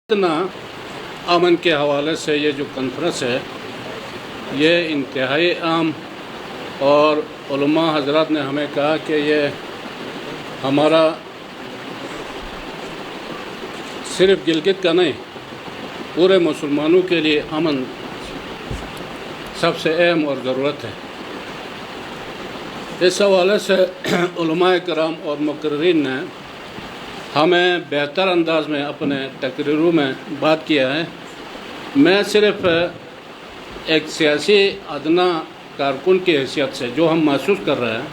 اتنا امن کے حوالے سے یہ جو کانفرنس ہے یہ انتہائی اہم، اور علماء حضرات نے ہمیں کہا کہ یہ ہمارا صرف گلگت کا نہیں، پورے مسلمانوں کے لیے امن سب سے اہم اور ضرورت ہے۔ اس حوالے سے علماء کرام اور مقررین نے ہمیں بہتر انداز میں اپنے تقریروں میں بات کیا ہے۔ میں صرف ایک سیاسی ادنا کارکن کی حیثیت سے جو ہم محسوس کر رہے ہیں،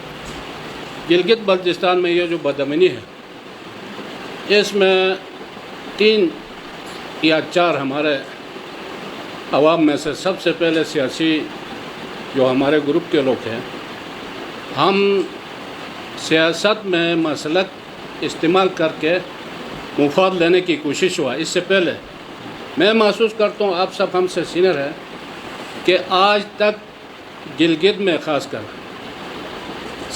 گلگت بلتستان میں یہ جو بدامنی ہے، اس میں 3 یا 4 ہمارے عوام میں سے سب سے پہلے سیاسی جو ہمارے گروپ کے لوگ ہیں، ہم سیاست میں مسلک استعمال کر کے مفاد لینے کی کوشش ہوا۔ اس سے پہلے میں محسوس کرتا ہوں، آپ سب ہم سے سینئر ہیں، کہ آج تک گلگت میں خاص کر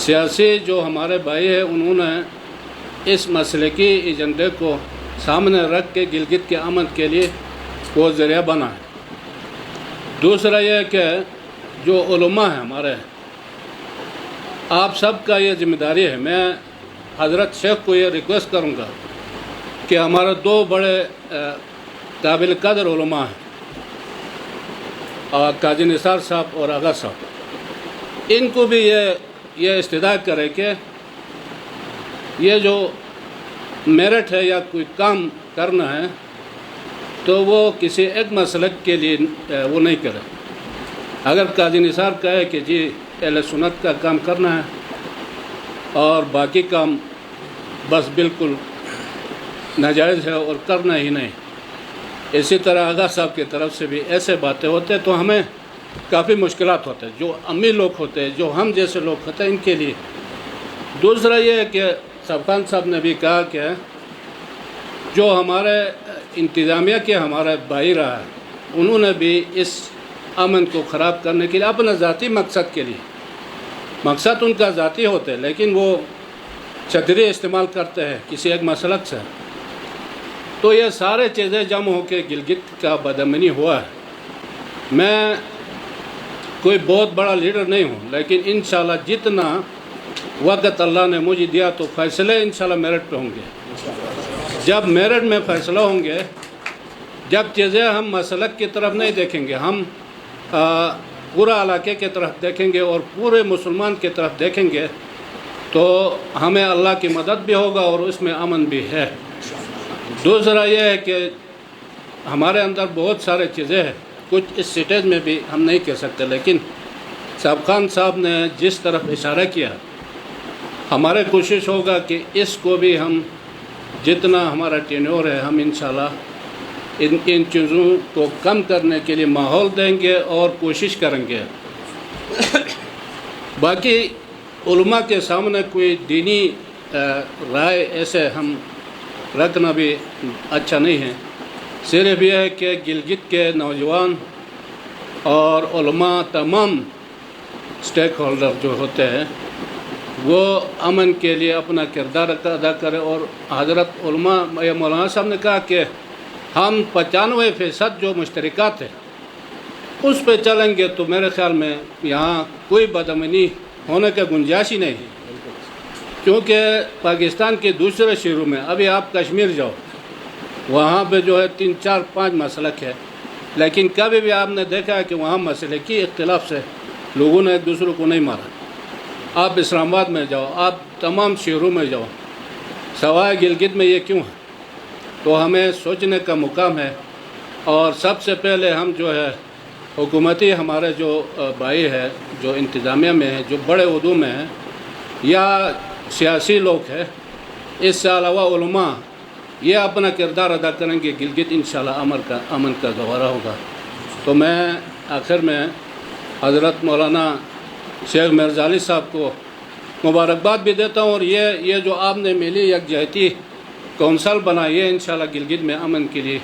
سیاسی جو ہمارے بھائی ہیں، انہوں نے اس مسئلے کی ایجنڈے کو سامنے رکھ کے گلگت کے امن کے لیے وہ ذریعہ بنا ہے۔ دوسرا یہ کہ جو علماء ہیں ہمارے، آپ سب کا یہ ذمہ داری ہے۔ میں حضرت شیخ کو یہ ریکویسٹ کروں گا کہ ہمارے 2 بڑے قابل قدر علماء ہیں، قاضی نثار صاحب اور آغا صاحب، ان کو بھی یہ استدعا کرے کہ یہ جو میرٹ ہے یا کوئی کام کرنا ہے تو وہ کسی ایک مسلک کے لیے وہ نہیں کرے۔ اگر قاضی نثار کہے کہ جی اہل سنت کا کام کرنا ہے اور باقی کام بس بالکل ناجائز ہے اور کرنا ہی نہیں، اسی طرح آغا صاحب کی طرف سے بھی ایسے باتیں ہوتے تو ہمیں کافی مشکلات ہوتے، جو امی لوگ ہوتے، جو ہم جیسے لوگ ہوتے ان کے لیے۔ دوسرا یہ ہے کہ سبخان صاحب نے بھی کہا کہ جو ہمارے انتظامیہ کے ہمارے بھائی رہا ہے، انہوں نے بھی اس امن کو خراب کرنے کے لیے اپنے ذاتی مقصد کے لیے، مقصد ان کا ذاتی ہوتے لیکن وہ چھتری استعمال کرتے ہیں کسی ایک مسلک سے، تو یہ سارے چیزیں جمع ہو کے گلگت کا بدامنی ہوا ہے۔ میں کوئی بہت بڑا لیڈر نہیں ہوں، لیکن انشاءاللہ جتنا وقت اللہ نے مجھے دیا تو فیصلے انشاءاللہ میرٹ پہ ہوں گے۔ جب میرٹ میں فیصلہ ہوں گے، جب چیزیں ہم مسلک کی طرف نہیں دیکھیں گے، ہم پورا علاقے کی طرف دیکھیں گے اور پورے مسلمان کی طرف دیکھیں گے، تو ہمیں اللہ کی مدد بھی ہوگا اور اس میں امن بھی ہے۔ دوسرا یہ ہے کہ ہمارے اندر بہت سارے چیزیں ہیں، کچھ اس سٹیج میں بھی ہم نہیں کہہ سکتے، لیکن سبخان صاحب نے جس طرف اشارہ کیا، ہمارے کوشش ہوگا کہ اس کو بھی ہم جتنا ہمارا ٹینیور ہے، ہم انشاءاللہ ان چیزوں کو کم کرنے کے لیے ماحول دیں گے اور کوشش کریں گے۔ باقی علماء کے سامنے کوئی دینی رائے ایسے ہم رکھنا بھی اچھا نہیں ہے، صرف یہ ہے کہ گلگت کے نوجوان اور علماء تمام سٹیک ہولڈر جو ہوتے ہیں وہ امن کے لیے اپنا کردار ادا کرے۔ اور حضرت علماء یا مولانا صاحب نے کہا کہ ہم 95% جو مشترکات ہیں اس پہ چلیں گے تو میرے خیال میں یہاں کوئی بدامنی ہونے کا گنجائش ہی نہیں ہے، کیونکہ پاکستان کے دوسرے شہروں میں، ابھی آپ کشمیر جاؤ، وہاں پہ جو ہے 3 4 5 مسلک ہے، لیکن کبھی بھی آپ نے دیکھا ہے کہ وہاں مسلکی اختلاف سے لوگوں نے ایک دوسرے کو نہیں مارا۔ آپ اسلام آباد میں جاؤ، آپ تمام شہروں میں جاؤ، سوائے گلگت میں یہ کیوں ہے؟ تو ہمیں سوچنے کا مقام ہے، اور سب سے پہلے ہم جو ہے حکومتی ہمارے جو بھائی ہے، جو انتظامیہ میں ہیں، جو بڑے عہدوں میں ہیں یا سیاسی لوگ ہیں، اس سے علاوہ علماء، یہ اپنا کردار ادا کریں گے، گلگت انشاءاللہ امن کا گہوارہ ہوگا۔ تو میں آخر میں حضرت مولانا شیخ مرزا علی صاحب کو مبارکباد بھی دیتا ہوں، اور یہ جو آپ نے ملی یکجہتی کونسل بنائی ہے، انشاءاللہ گلگت میں امن کے لیے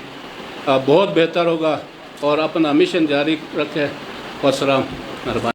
بہت بہتر ہوگا، اور اپنا مشن جاری رکھے۔ والسلام، مہربانی۔